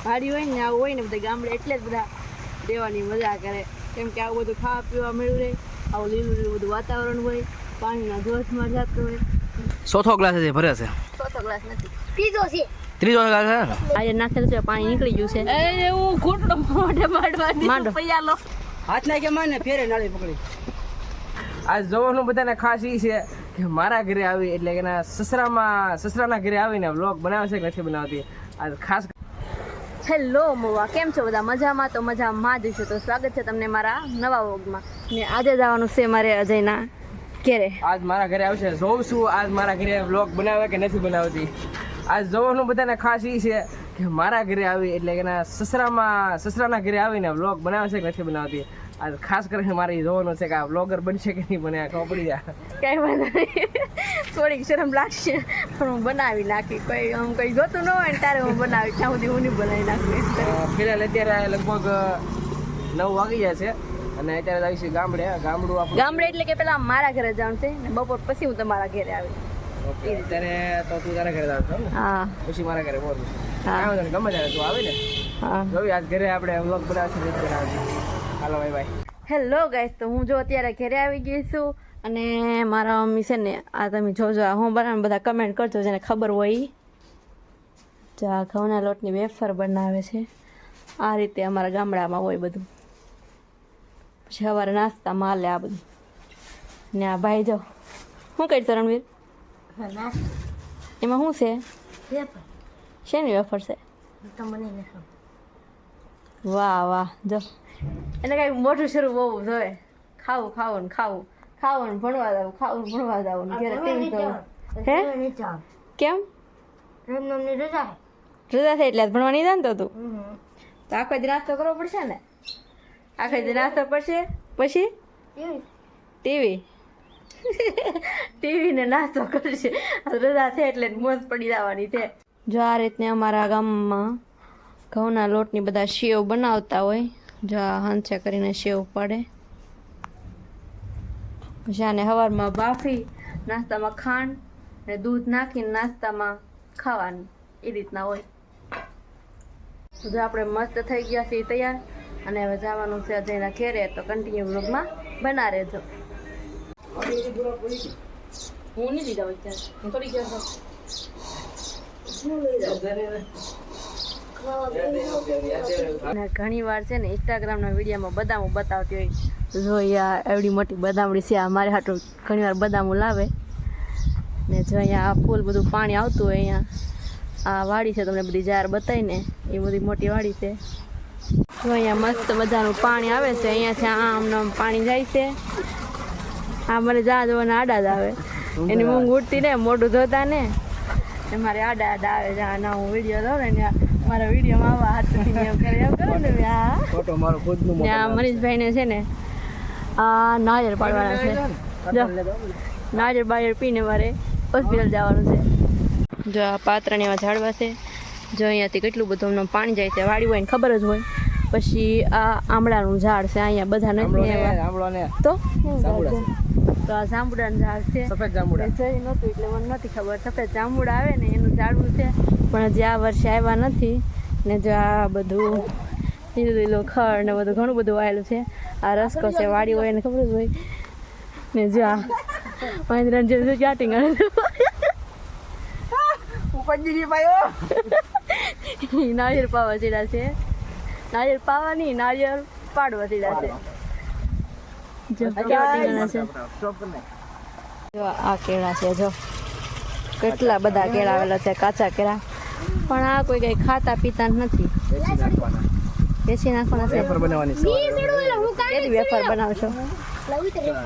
વાડી હોય ને આવું હોય ને બધા ગામડે એટલે જ બધા દેવાની મજા કરે, કેમ કે આવું બધું ખાવા પીવા મળ્યું રહે, આવું લીલું લીલું બધું વાતાવરણ હોય, પાણીના જોશમાં જતું હોય. ચોથો ગ્લાસ છે ભરે છે? ચોથો ગ્લાસ નથી, ત્રીજો છે. ત્રીજો ગ્લાસ છે? આજે નાખેલું છે, પાણી નીકળી ગયું છે. એવું ઘૂંટડો મોઢે માંડવા પૈયાલો હાથ નાખે માને ફેરે નાળી પકડી. આજ જોવાનું બધાને ખાસ ઈ છે કે મારા ઘરે આવી એટલે કે સસરાના ઘરે આવીને વ્લોગ બનાવે છે કે નથી બનાવતી. આજ ખાસ હેલો મોવા, કેમ છો બધા? મજામાં? તો મજામાં જ છું. તો સ્વાગત છે તમને મારા નવા વ્લોગમાં. ને આજે જવાનું છે મારે અજયના ઘરે. આજ મારા ઘરે આવશે, જોઉં છું આજ મારા ઘરે વ્લોગ બનાવે કે નથી બનાવતી. આજ જોવાનું બધાને ખાસ ઈ છે કે મારા ઘરે આવી એટલે કે સસરાના ઘરે આવીને વ્લોગ બનાવે છે કે નથી બનાવતી. આજ ખાસ કરીને મારે જોવાનું છે કે આ વ્લોગર બનશે કે નહીં બને, ખબર પડી જાય. કઈ વાંધો નહીં, થોડીક શરમ લાગશે પણ હું બનાવી નાખી. કોઈ આમ કંઈ જોતું ન હોય ને ત્યારે હું બનાવી, ત્યાં સુધી હું નહીં બનાવી નાખી. ફિલહાલ અત્યારે લગભગ 9 વાગી ગયા છે અને અત્યારે આવીશું ગામડે. ગામડે એટલે કે પેલા મારા ઘરે જવાનું છે ને બપોર પછી હું તમારા ઘરે આવી. અત્યારે તો તું તારા ઘરે જાવ છો ને? હા, પછી મારા ઘરે બોલું. હા, ગમે ત્યારે તું આવે ને. હા, જોઈ આજ ઘરે આપણે વ્લોગ બનાવશું. હાલો બાય બાય. હેલો ગાઈસ, તો હું જો અત્યારે ઘરે આવી ગઈ છું અને મારા મમ્મી છે ને આ તમે જોજો હું બનાવે બધા કમેન્ટ કરજો જેને ખબર હોય. જો આ ઘઉંના લોટની વેફર બનાવે છે, આ રીતે અમારા ગામડામાં હોય બધું. પછી સવારે નાસ્તામાં હાલે આ બધું. ને આ ભાઈ જો શું કહી છો રણવીર? એમાં શું છે? શેની વેફર છે? વાહ વાહ, જો એને કઈ મોટું શરૂ બહુ જોઈએ. ખાવું ને ભણવા જાવ, ભણવા જાવ ને ઘરે ટીવી જોવું. હે કેમ? રજા છે એટલે ભણવા નહીં જાણતો તું? તો આખો દી નાસ્તો કરવો પડશે ને? આખો દી નાસ્તો પડશે પછી ટીવી ને નાસ્તો કરશે. રજા છે એટલે મોજ પડી જવાની છે. જો આ રીતને અમારા ગામમાં ઘઉંના લોટની બધા સેવ બનાવતા હોય. જો આ હંચે કરીને સેવ પડે, પછી આને સવારમાં બાફી નાસ્તામાં ખાંડ ને દૂધ નાખીને નાસ્તામાં ખાવાનું, એ રીતના હોય. જો આપણે મસ્ત થઈ ગયા છીએ તૈયાર અને હવે જવાનું છે અજયના ઘેરે. તો કન્ટિન્યુ વ્લોગમાં બના રહેજો. હું નહીં જાઉં અત્યારે, હું થોડી ગયા ઘણી વાર છે ને ઇન્સ્ટાગ્રામના વિડીયોમાં બદામો બતાવતી હોય. જો અહીંયા એવડી મોટી બદામડી છે, આ મારે હાટું ઘણી વાર બદામો લાવે ને. જો અહીંયા આ ફૂલ બધું પાણી આવતું હોય, અહીંયા આ વાડી છે, તમને બધી જાર બતાવીને એ બધી મોટી વાડી છે. જો અહીંયા મસ્ત મજાનું પાણી આવે છે, અહીંયાથી આમ પાણી જાય છે. આ મને જા જોવાના આડા જ આવે, એની મૂંગ ઉઠતી ને મોઢું ધોતા ને મારે આડા આવે. ના હું વિડીયો દઉં ને મારા વિડીયોમાં આવા હાથ એમ કરે એમ કરો ને. મનીષભાઈ ને છે ને આ નાળિયેર પાડવાના છે. જો નાળિયેર બાળિયેર પીને મારે હોસ્પિટલ જવાનું છે. જો આ પાત્રની એવા ઝાડવા છે. જો અહીંયાથી કેટલું બધું અમને પાણી જાય છે. વાડી હોય ને ખબર જ હોય. પછી આ આંબળાનું ઝાડ છે, અહીંયા બધા નથી તો આ જાંબુડાનું ઝાડ છે. સફેદ જાંબુડા જઈ નહોતું એટલે મને નથી ખબર. સફેદ જાંબુડા આવે ને એનું ઝાડવું છે, પણ હજી આ વર્ષે આવ્યા નથી. ને જો આ બધું લીલું ખડ ને બધું ઘણું બધું આવેલું છે. આ રસ્કો છે, વાડી હોય ને ખબર જ હોય ને. જો આ મહેન્દ્રન સ્ટાર્ટિંગ નાળિયેર પાવા ચીડા છે. નાળિયેર પાવા નહીં, નાળિયેર પાડવા ચીડા છે. જો આ કેળા છે, જો કેટલા બધા કેળા આવેલા છે, કાચા કેળા. પણ આ કોઈ કઈ ખાતા પીતા નથી, બેસી નાખવાના છે. વેફર બનાવશો?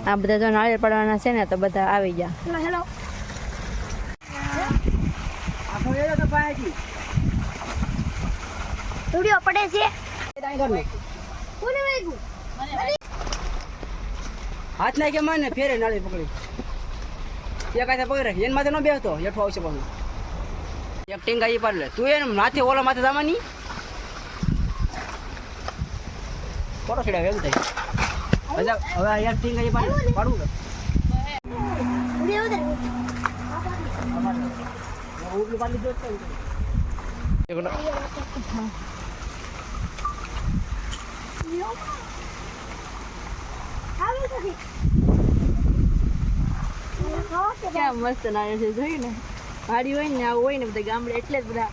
આ બધા જો નાળિયેર પડવાના છે ને તો બધા આવી ગયા. પડે છે હાથ નાખે માને ફેરે નાળી પકડી. એક હાથે પકડી રાખી, એને માથે ન બેસતો, હેઠું આવશે પાછું. એક ટીંગા એ પાડ લે તું, એને માથે ઓલા માથે જવાની ફોટો છેડા એમ થાય. હવે એક ટીંગા એ પાડવું ક્યાં મસ્ત નારિયેળ છે જોયું ને. વાડી હોય ને આવું હોય ને બધા ગામડે એટલે જ બધા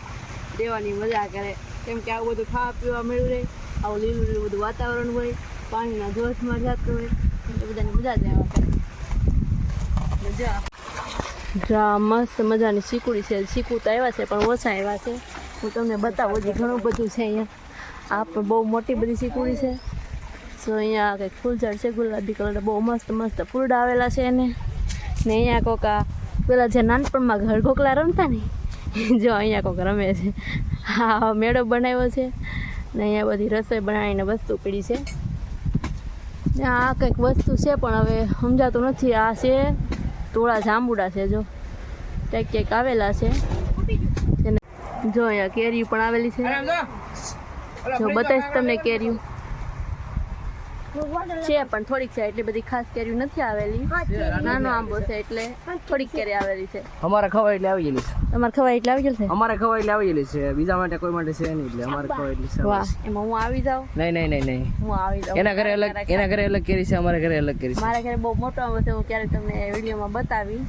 દેવાની મજા કરે, કેમ કે આવું બધું ખાવા પીવા મળ્યું રહે, આવું લીલું લીલું બધું વાતાવરણ હોય, પાણીના જોશમાં જતું હોય એટલે બધાની મજા જ આવ્યા કરે. જો આ મસ્ત મજાની ચીકુડી છે. ચીકુ તો આવ્યા છે પણ ઓછા આવ્યા છે. હું તમને બતાવું, હજી ઘણું બધું છે અહીંયા. આ પણ બહુ મોટી બધી ચીકુડી છે. સો અહીંયા કંઈક ફૂલઝાડ છે ગુલાબી કલર, બહુ મસ્ત મસ્ત ફૂલડા આવેલા છે એને. ને અહીંયા કોક પેલા જે નાનપણમાં ઘર ઘોકલા રમતા ને, જો અહીંયા કોક રમે છે. હા, મેળો બનાવ્યો છે ને અહીંયા બધી રસોઈ બનાવીને વસ્તુ પડી છે. ને આ કંઈક વસ્તુ છે પણ હવે સમજાતું નથી. આ છે તોળા જાંબુડા છે, જો ક્યાંક ક્યાંક આવેલા છે. જો અહીંયા કેરીઓ પણ આવેલી છે. જો બતાવીશ તમને કેરીઓ છે પણ થોડીક છે, એટલી બધી ખાસ કેરીઓ નથી આવેલી. નાનો આંબો છે એટલે થોડીક કેરી આવેલી છે. અમારે ખવાય એટલે આવી ગયેલી છે. તમારે ખવાય એટલે આવી ગયેલ છે? અમારે ખવાય એટલે આવી ગયેલી છે, બીજા માટે કોઈ માટે છે નહીં, એટલે અમારે ખવાય એટલે છે. વાહ, એમાં હું આવી જાઉં? નહીં નહીં નહીં નહીં, હું આવી જાઉં. એના ઘરે અલગ કેરી છે, અમારા ઘરે અલગ કેરી છે. મારા ઘરે બહુ મોટો આંબો છે, હું ક્યારેક તમને વિડીયોમાં બતાવી.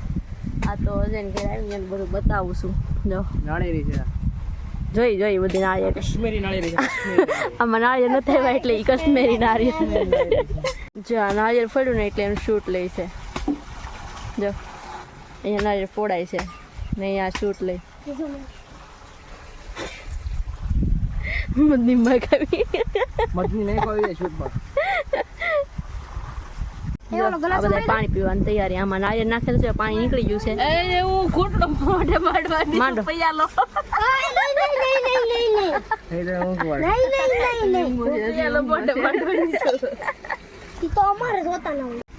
આ તો અજયને ઘરે આવીને બધું બતાવું છું. જો નાળિયેરી છે, જોઈ બધી નાળિયેર. કાશ્મીરી નાળિયેરી છે. આમાં નાળિયેર નથી આવ્યા એટલે એ કાશ્મીરી નાળિયેર. જો આ નાળિયેર ફોડ્યું ને એટલે એનું શૂટ લે છે. જો અહીંયા નાળિયેર ફોડાય છે ને અહીંયા શૂટ લઈ મદની મગાવી. મધની નહીં ખવાય છૂટ પર. આ બધા પાણી પીવાની તૈયારી. આમાં નાળિયેર નાખેલું છે, પાણી નીકળી ગયું છે. એવું ઘૂંટડો મોઢે માંડવાની. માંડો પૈયા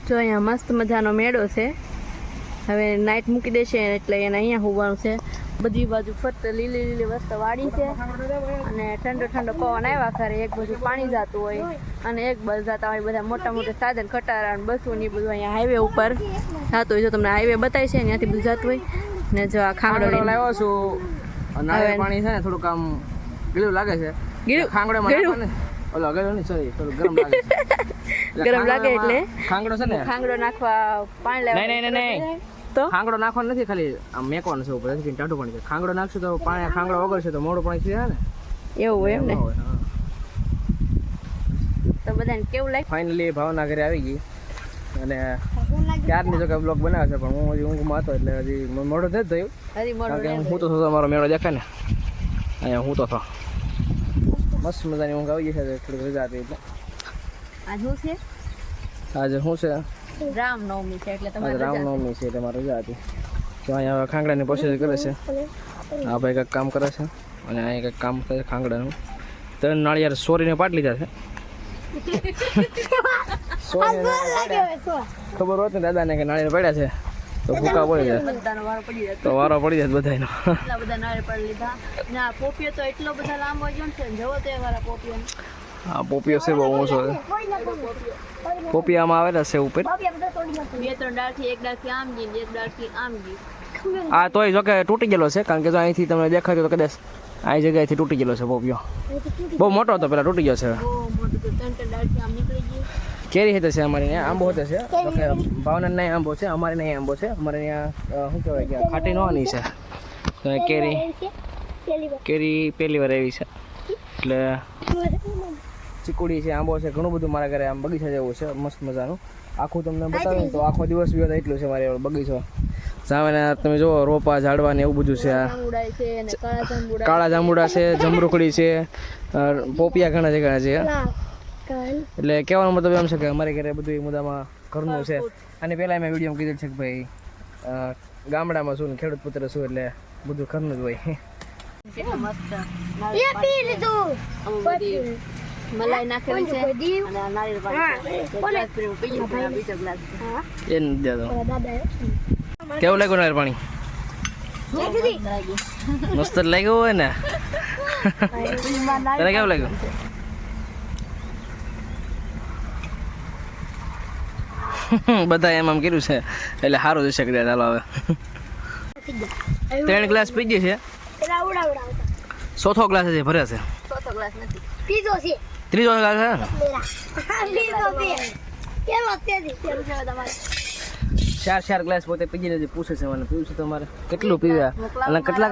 જો અહીંયા મસ્ત મજાનો મેળો છે. હવે નાઈટ મૂકી દેશે એટલે એને અહીંયા હોવાનું છે. બધી બાજુ ફરતે લીલી લીલી વસ્તુ વાડી છે અને ઠંડો ઠંડો પવન આવ્યા કરે. એક બાજુ પાણી જતું હોય અને એક બાજુ જતા હોય બધા મોટા મોટા સાધન ખટારા બસો ને બધું. અહીંયા હાઈવે ઉપર થતું હોય. જો તમને હાઈવે બતાય છે ત્યાંથી બધું જતું હોય. ને જો આ ખાંગડો લાવ્યો છું. નાળિયેર પાણી છે ને થોડુંક આમ ગીલું લાગે છે. ખાંગડો માં ઓલો ગળ્યો નહીં, સોરી, થોડું ગરમ લાગે છે. ગરમ લાગે એટલે ખાંગડો છે ને, ખાંગડો નાખવા પાણી લેવા. નહીં તો ખાંગડો નાખવાનો નથી, ખાલી આમ મેકવાનું છે ઉપર, ટાઢું પાણી. ખાંગડો નાખશું તો પાણી, ખાંગડો વગરશે તો મોડું પાણી છે ને, એવું હોય એમ ને. તો બધાને કેવું લાગે? ફાઇનલી ભાવના ઘરે આવી ગઈ અને ક્યારની જો કે બ્લોગ બનાવે છે પણ હું હજી ઊંઘમાં હતો એટલે હજી મોડું નથી થયું. કારણ કે હું તો મારો મેળો દેખાય ને, અહીંયા હું તો થો મસ્ત મજાની ઊંઘ આવી ગઈ છે. થોડીક રજા હતી એટલે આજે શું છે? રામનવમી છે એટલે તમારે રામનવમી છે એટલે મારે રજા હતી. તો અહીંયા હવે ખાંગડાની પ્રોસેસ કરે છે. આ ભાઈ કંઈક કામ કરે છે અને અહીંયા કંઈક કામ કરે છે ખાંગડાનું. 3 નાળિયેર સોરીને પાટ લીધા છે. ખબર હોત ને દાદાને કે નાળિયેર પડ્યા છે તો ભૂકા પડી જાય, તો વારો પડી જાય બધાનો. એટલા બધા નાળિયેર પડી લીધા. ના પોપિયો તો એટલો બધા લાંબો ગયો છે ને, જવો તો એ વાળા પોપિયો. હા, પોપિયો છે બહુ ઊંચો છે. પોપિયામાં આવેલા છે ઉપર 2-3 ડાળથી, એક ડાળથી આમ ગઈ ને એક ડાળથી આમ ગઈ. આ તોય જો કે તૂટી ગયેલો છે, કારણ કે જો અહીંથી તમને દેખાય તો કદાચ આ જગ્યાએથી તૂટી ગયેલો છે પોપિયો. બહુ મોટો હતો, પેલા તૂટી ગયો છે. બહુ મોટું તો 3 ડાળથી આમ નીકળી ગઈ. કેરી હતી છે અમારી ત્યાં, આંબો હતો છે. તો કે ભાવના નહીં આંબો છે, અમારે નહીં આંબો છે. અમારે ત્યાં શું કહેવાય કે ખાટી નવાની છે. તો કેરી પહેલી વાર આવી છે એટલે ચીકુડી છે, આંબો છે, ઘણું બધું મારા ઘરે આમ બગીચા જેવું છે મસ્ત મજાનું. આખું તમને બતાવીને તો આખો દિવસ બી એટલું છે મારે બગીચો. સામે તમે જુઓ રોપા ઝાડવા ને એવું બધું છે. કાળા જાંબુડા છે, જમરૂખડી છે, પોપિયા ઘણા જગ્યા છે. એટલે કહેવાનો મતલબ એમ છે કે અમારે ઘરે બધું મુદ્દામાં ઘરનું છે. અને પહેલાં મેં વિડીયોમાં કીધું છે કે ભાઈ ગામડામાં શું ને ખેડૂત પુત્ર શું એટલે બધું ઘરનું જ હોય. મલાઈ નાખેલી છે અને નારિયેળ પાણી બીજો ગ્લાસ. એ નથી દેતો. કેવું લાગ્યું નારિયેળ પાણી? મસ્ત જ લાગ્યું હોય ને. તને કેવું લાગ્યું? બધા એમ કર્યું છે એટલે સારું જશે કદાચ. ચાલો હવે 3 ગ્લાસ પી ગઈ છે. ચોથો ગ્લાસ છે ભરે છે. ચોથો ગ્લાસ નથી, ત્રીજો ગ્લાસ છે. ચાર ગ્લાસ પોતે પી લીધી. પૂછે છે મને પીવું છે તમારે કેટલું પીવા અને કેટલા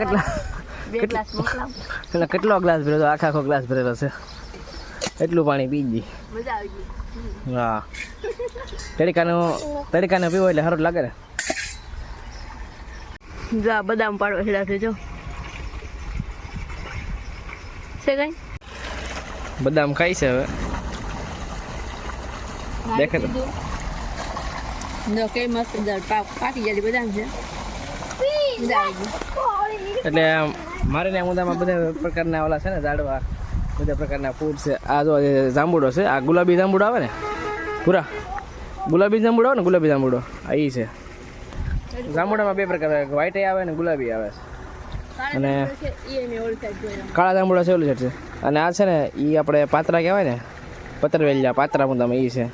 2 ગ્લાસ મોકલાવ. એટલે કેટલો ગ્લાસ ભરેલો? આખો ગ્લાસ ભરેલો છે. એટલું પાણી પી ગઈ. મજા આવી ગઈ. હા તડકાનો પીવો એટલે સારું લાગે ને. જો આ બદામ પાડવા હેડા છે. જો છે કઈ બદામ ખાઈ છે હવે. દેખે તો જો કઈ મસ્ત પાકી જાય બદામ છે. મજા આવી ગઈ. એટલે મારે ને મુદ્દામાં બધા પ્રકારના ઓલા છે ને ઝાડવા, બધા પ્રકારના ફૂડ છે. આ જો જાંબુડો છે. આ ગુલાબી જાંબુડો આવે ને, પૂરા ગુલાબી જાંબુડો આવે ને, ગુલાબી જાંબુડો આ ઈ છે. જાંબુડામાં 2 પ્રકાર આવે, વ્હાઈટ આવે ને ગુલાબી આવે છે. અને કાળા જાંબુડા છે ઓલું છે. અને આ છે ને એ આપણે પાત્રા કહેવાય ને, પતરવેલિયા પાત્રા મુદ્દામાં એ છે.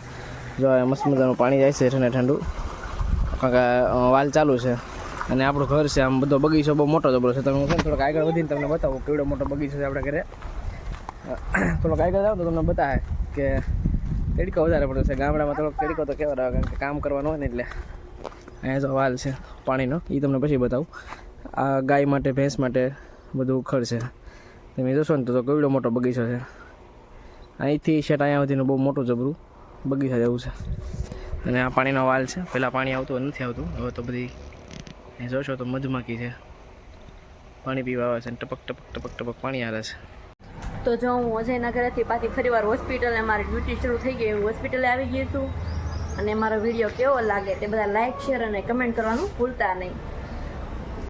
જો મસ્ત મજાનું પાણી જાય છે ઠંડુ ઠંડુ. કારણ કે વાલ ચાલુ છે. અને આપણું ઘર છે. આમ બધો બગીચો બહુ મોટો જબરો છે. તમે હું થોડોક આગળ વધીને તમને બતાવું કેવડો મોટો બગીચો છે આપણા ઘરે. થોડોક આગળ જાવ તો તમને બતાવે કે તડકો વધારે પડતો છે. ગામડામાં થોડોક તડકો તો કેવો રહે, કારણ કે કામ કરવાનું હોય ને એટલે. અહીંયા જો વાલ છે પાણીનો, એ તમને પછી બતાવું. આ ગાય માટે, ભેંસ માટે બધું ખડ છે. તમે જોશો ને તો કેવડો મોટો બગીચો છે. અહીંથી શેટ અહીંયા સુધીનું બહુ મોટું જબરું બગીચા જેવું છે. અને આ પાણીનો વાલ છે. પહેલાં પાણી આવતું નથી આવતું, હવે તો બધી અહીં જોશો તો મધમાખી છે, પાણી પીવા આવે છે. ટપક ટપક ટપક ટપક પાણી આવે છે. તો જો હું અજયના ઘરેથી પાછી ફરીવાર હોસ્પિટલે મારી ડ્યુટી શરૂ થઈ ગઈ. હોસ્પિટલે આવી ગઈ છું. અને મારો વિડીયો કેવો લાગે તે બધા લાઈક, શેર અને કમેન્ટ કરવાનું ભૂલતા નહીં.